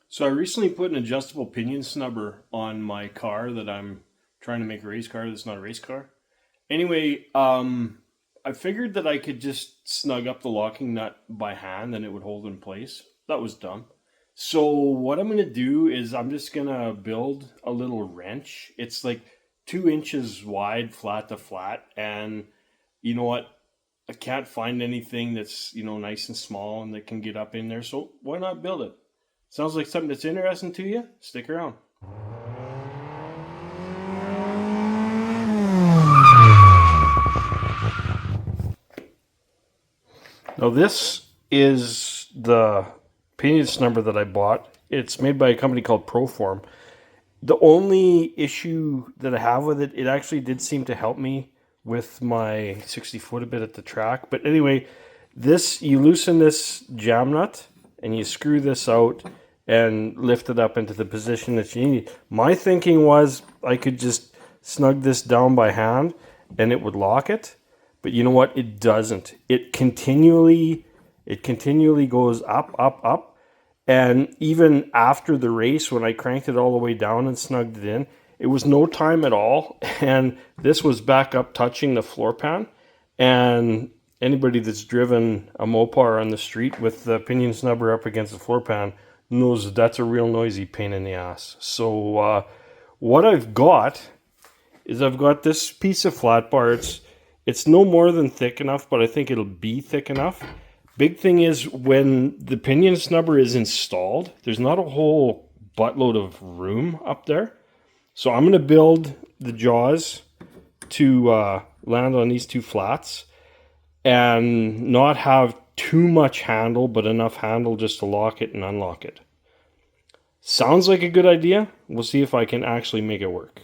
So I recently put an adjustable pinion snubber on my car that I'm trying to make a race car that's not a race car. Anyway, I figured that I could just snug up the locking nut by hand and it would hold in place. That was dumb. So what I'm gonna do is I'm just gonna build a little wrench. It's like 2 inches wide, flat to flat, and you know what? I can't find anything that's nice and small and that can get up in there. So why not build it? Sounds like something that's interesting to you? Stick around. Now, this is the pinion snubber that I bought. It's made by a company called Proform. The only issue that I have with it, it actually did seem to help me with my 60-foot a bit at the track. But anyway, you loosen this jam nut and you screw this out and lift it up into the position that you need. My thinking was I could just snug this down by hand and it would lock it. But you know what? It doesn't. It continually goes up, up, up. And even after the race, when I cranked it all the way down and snugged it in, it was no time at all. And this was back up touching the floor pan. And anybody that's driven a Mopar on the street with the pinion snubber up against the floor pan knows that's a real noisy pain in the ass. So what I've got is I've got this piece of flat bar. It's no more than thick enough, but I think it'll be thick enough. Big thing is when the pinion snubber is installed, there's not a whole buttload of room up there. So I'm going to build the jaws to land on these two flats and not have too much handle, but enough handle just to lock it and unlock it. Sounds like a good idea. We'll see if I can actually make it work.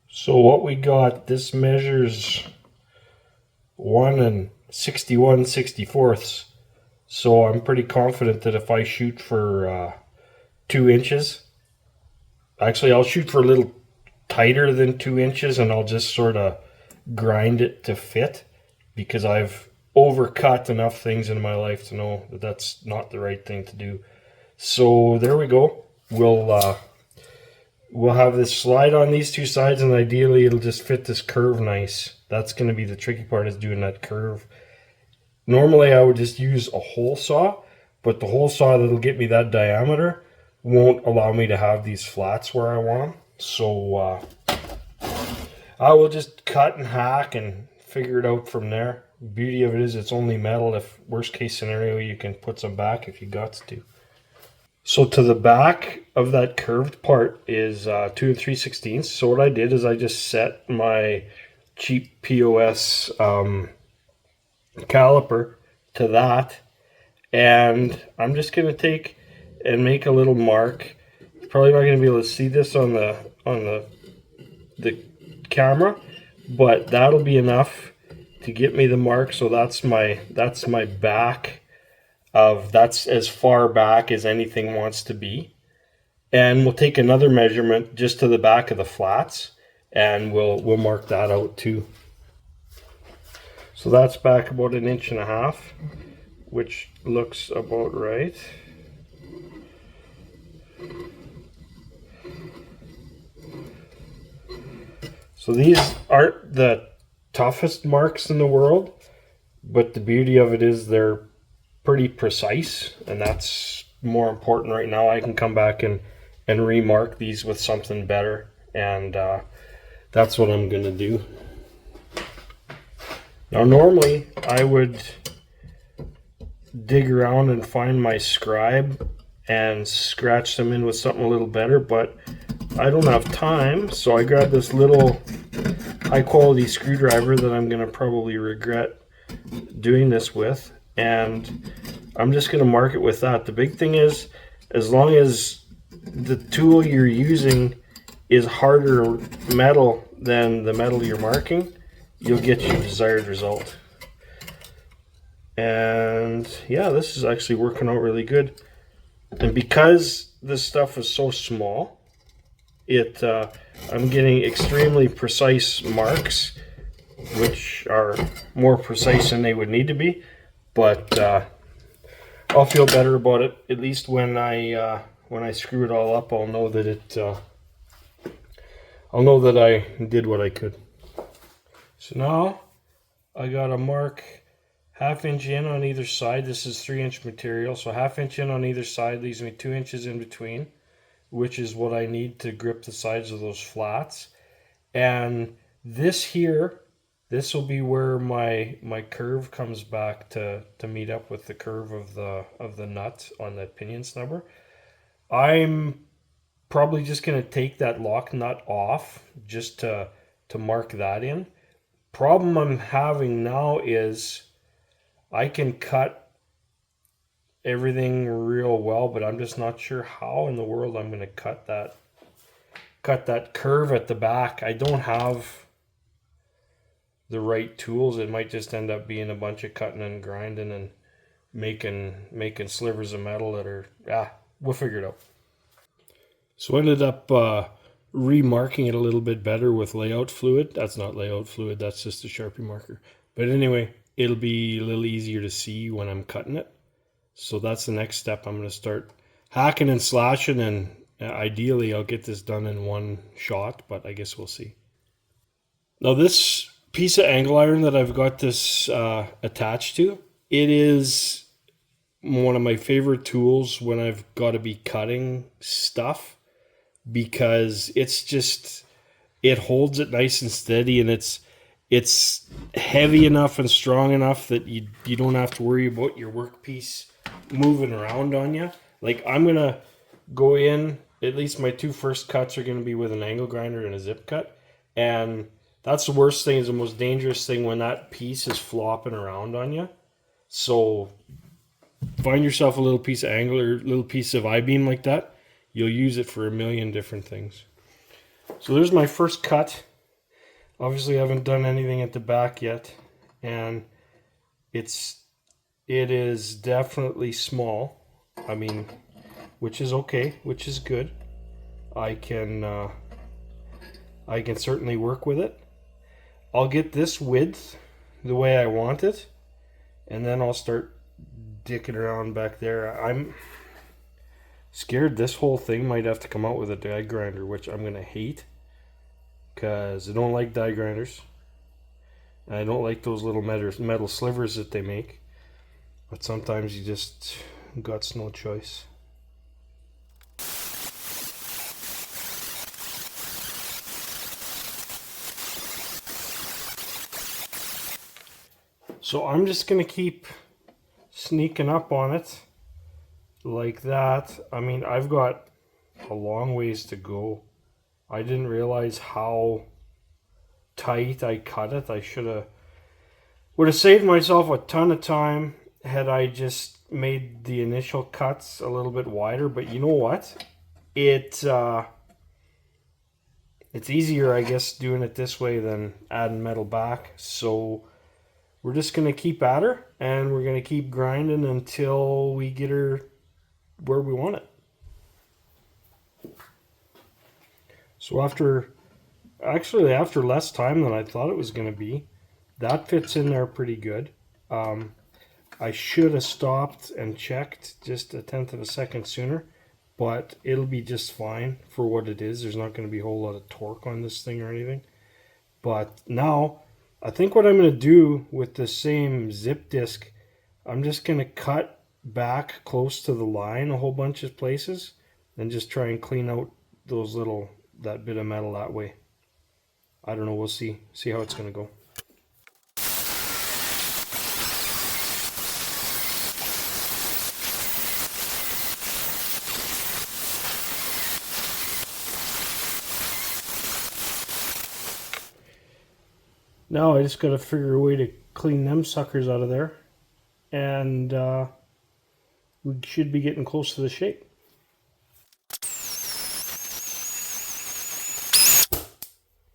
So what we got, this measures 1 61/64. So I'm pretty confident that if I shoot for 2 inches, actually I'll shoot for a little tighter than 2 inches and I'll just sort of grind it to fit, because I've overcut enough things in my life to know that that's not the right thing to do. So there we go. We'll have this slide on these two sides, and ideally it'll just fit this curve nice. That's going to be the tricky part, is doing that curve. Normally I would just use a hole saw, but the hole saw that'll get me that diameter won't allow me to have these flats where I want them. So I will just cut and hack and figure it out from there. Beauty of it is it's only metal. If worst case scenario, you can put some back if you got to. So to the back of that curved part is 2 3/16. So what I did is I just set my cheap POS caliper to that, and I'm just going to take and make a little mark. You're probably not going to be able to see this on the camera, but that'll be enough to get me the mark. So that's my back. That's as far back as anything wants to be. And we'll take another measurement just to the back of the flats, and we'll mark that out too. So that's back about 1.5 inches, which looks about right. So these aren't the toughest marks in the world, but the beauty of it is they're pretty precise, and that's more important right now. I can come back and remark these with something better, and that's what I'm gonna do. Now normally I would dig around and find my scribe and scratch them in with something a little better, but I don't have time, so I grabbed this little high quality screwdriver that I'm gonna probably regret doing this with, and I'm just going to mark it with that. The big thing is, as long as the tool you're using is harder metal than the metal you're marking, you'll get your desired result. And yeah, this is actually working out really good. And because this stuff is so small, I'm getting extremely precise marks, which are more precise than they would need to be. But I'll feel better about it. At least when I screw it all up, I'll know that I did what I could. So now I got to mark 1/2 inch in on either side. This is 3-inch material, so 1/2 inch in on either side leaves me 2 inches in between, which is what I need to grip the sides of those flats. And this here, this will be where my curve comes back to meet up with the curve of the nut on the pinion snubber. I'm probably just going to take that lock nut off just to mark that in. Problem I'm having now is I can cut everything real well, but I'm just not sure how in the world I'm going to cut that curve at the back. I don't have the right tools. It might just end up being a bunch of cutting and grinding and making slivers of metal that are, we'll figure it out. So I ended up remarking it a little bit better with layout fluid. That's not layout fluid, that's just a Sharpie marker. But anyway, it'll be a little easier to see when I'm cutting it. So that's the next step. I'm going to start hacking and slashing, and ideally I'll get this done in one shot, but I guess we'll see. Now this piece of angle iron that I've got this attached to, it is one of my favorite tools when I've got to be cutting stuff, because it holds it nice and steady, and it's heavy enough and strong enough that you don't have to worry about your workpiece moving around on you. Like, I'm going to go in, at least my 2 first cuts are going to be with an angle grinder and a zip cut. And that's the worst thing, is the most dangerous thing, when that piece is flopping around on you. So find yourself a little piece of angle or little piece of I-beam like that. You'll use it for a million different things. So there's my first cut. Obviously I haven't done anything at the back yet, and it is definitely small. I mean, which is okay, which is good. I can certainly work with it. I'll get this width the way I want it, and then I'll start dicking around back there. I'm scared this whole thing might have to come out with a die grinder, which I'm gonna hate, because I don't like die grinders. And I don't like those little metal slivers that they make. But sometimes you just got no choice. So I'm just going to keep sneaking up on it like that. I mean, I've got a long ways to go. I didn't realize how tight I cut it. Would have saved myself a ton of time had I just made the initial cuts a little bit wider. But you know what? It's easier, I guess, doing it this way than adding metal back. So we're just going to keep at her, and we're going to keep grinding until we get her where we want it. So after less time than I thought it was going to be, that fits in there pretty good. I should have stopped and checked just 1/10 of a second sooner, but it'll be just fine for what it is. There's not going to be a whole lot of torque on this thing or anything. But now, I think what I'm going to do with the same zip disc, I'm just going to cut back close to the line a whole bunch of places and just try and clean out that bit of metal that way. I don't know, we'll see how it's going to go. Now I just got to figure a way to clean them suckers out of there, and we should be getting close to the shape.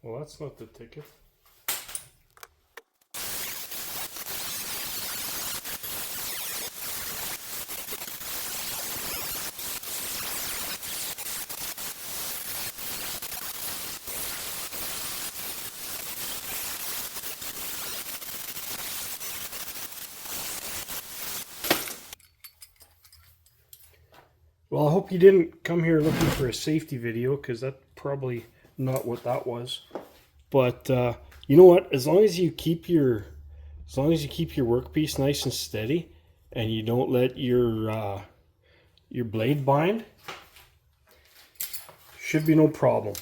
Well, that's not the ticket. Well, I hope you didn't come here looking for a safety video, because that's probably not what that was. But you know what? As long as you keep your workpiece nice and steady, and you don't let your blade bind, should be no problem.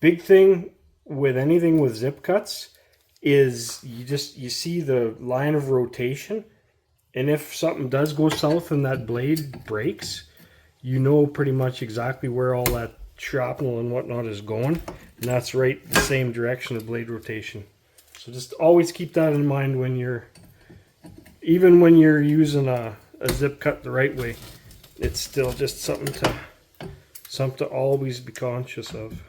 Big thing with anything with zip cuts is you see the line of rotation, and if something does go south and that blade breaks, you know pretty much exactly where all that shrapnel and whatnot is going, and that's right the same direction of blade rotation. So just always keep that in mind when even when you're using a zip cut the right way. It's still just something to always be conscious of.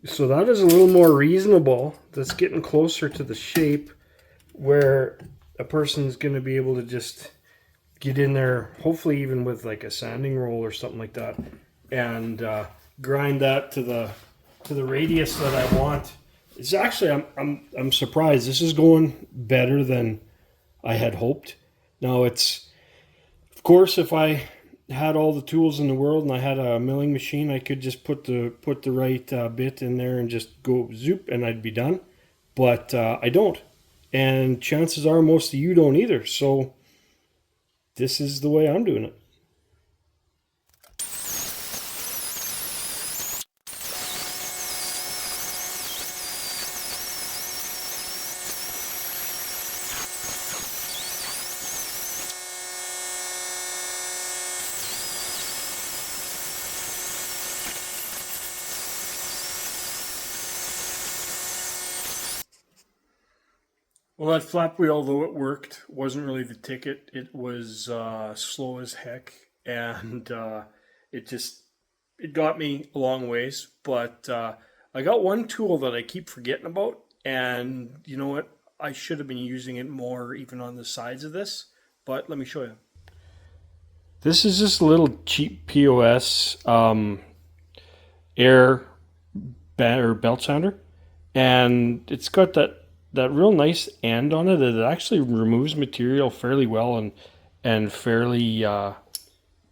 So that is a little more reasonable. That's getting closer to the shape where a person's going to be able to just get in there, hopefully even with like a sanding roll or something like that, and grind that to the radius that I want. It's actually, I'm surprised. This is going better than I had hoped. Now it's, of course, if I had all the tools in the world and I had a milling machine, I could just put the right bit in there and just go zoop and I'd be done. But I don't, and chances are most of you don't either. So this is the way I'm doing it. Well, that flap wheel, although it worked, wasn't really the ticket. It was slow as heck, and it got me a long ways. But I got one tool that I keep forgetting about, and you know what? I should have been using it more, even on the sides of this. But let me show you. This is just a little cheap POS air or belt sander, and it's got that real nice end on it. It actually removes material fairly well and fairly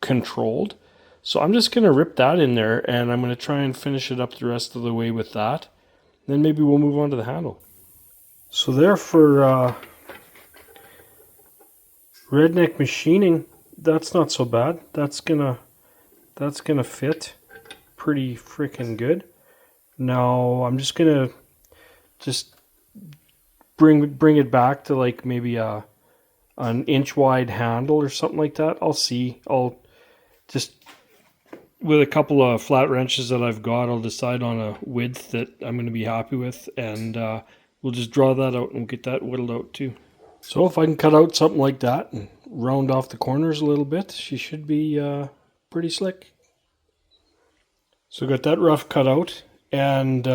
controlled. So I'm just going to rip that in there, and I'm going to try and finish it up the rest of the way with that. Then maybe we'll move on to the handle. So there for redneck machining, that's not so bad. That's gonna fit pretty freaking good. Now I'm just gonna bring it back to like maybe an inch wide handle or something like that. I'll see. I'll just, with a couple of flat wrenches that I've got, I'll decide on a width that I'm going to be happy with, and we'll just draw that out and get that whittled out too. So if I can cut out something like that and round off the corners a little bit, she should be pretty slick. So got that rough cut out, and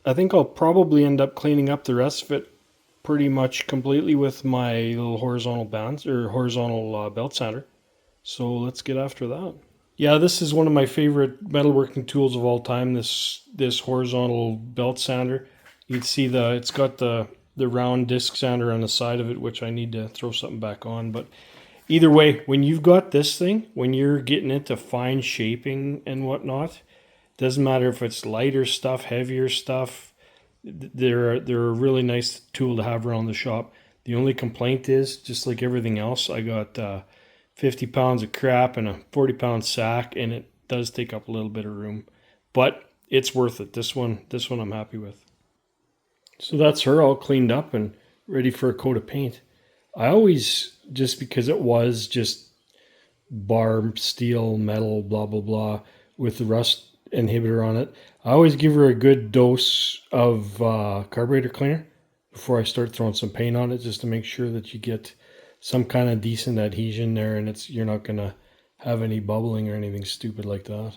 I think I'll probably end up cleaning up the rest of it pretty much completely with my little horizontal bands or horizontal belt sander. So let's get after that. Yeah, this is one of my favorite metalworking tools of all time. This horizontal belt sander. You'd see it's got the round disc sander on the side of it, which I need to throw something back on. But either way, when you've got this thing, when you're getting into fine shaping and whatnot, doesn't matter if it's lighter stuff, heavier stuff, they're a really nice tool to have around the shop. The only complaint is, just like everything else, I got 50 pounds of crap and a 40-pound sack, and it does take up a little bit of room. But it's worth it. This one I'm happy with. So that's her all cleaned up and ready for a coat of paint. I always, just because it was just bar, steel, metal, blah, blah, blah, with the rust inhibitor on it, I always give her a good dose of carburetor cleaner before I start throwing some paint on it, just to make sure that you get some kind of decent adhesion there, and you're not going to have any bubbling or anything stupid like that.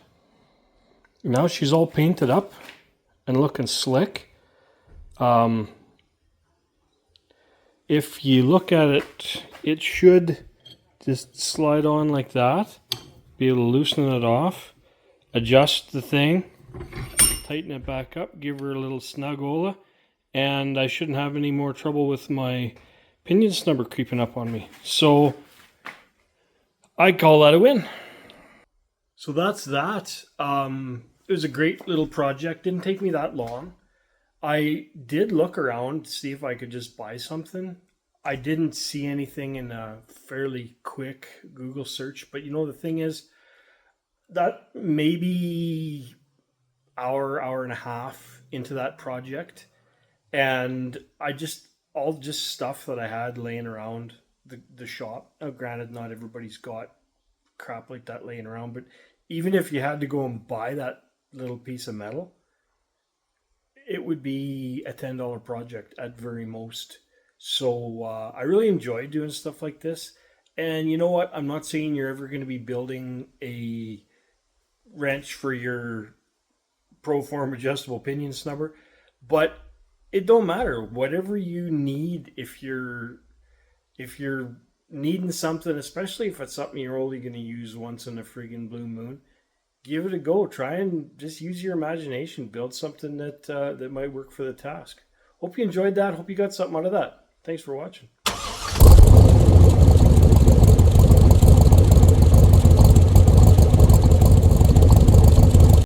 Now she's all painted up and looking slick. If you look at it, it should Just slide on like that. Be able to loosen it off. Adjust the thing. Tighten it back up. Give her a little snugola. And I shouldn't have any more trouble with my pinion snubber creeping up on me. So I call that a win. So that's that. It was a great little project. Didn't take me that long. I did look around to see if I could just buy something. I didn't see anything in a fairly quick Google search, but the thing is that maybe hour and a half into that project, and all just stuff that I had laying around the shop. Now, granted, not everybody's got crap like that laying around, but even if you had to go and buy that little piece of metal, it would be a $10 project at very most. So I really enjoy doing stuff like this. And you know what? I'm not saying you're ever going to be building a wrench for your Proform adjustable pinion snubber, but it don't matter. Whatever you need, if you're needing something, especially if it's something you're only going to use once in a friggin' blue moon, give it a go. Try and just use your imagination. Build something that might work for the task. Hope you enjoyed that. Hope you got something out of that. Thanks for watching.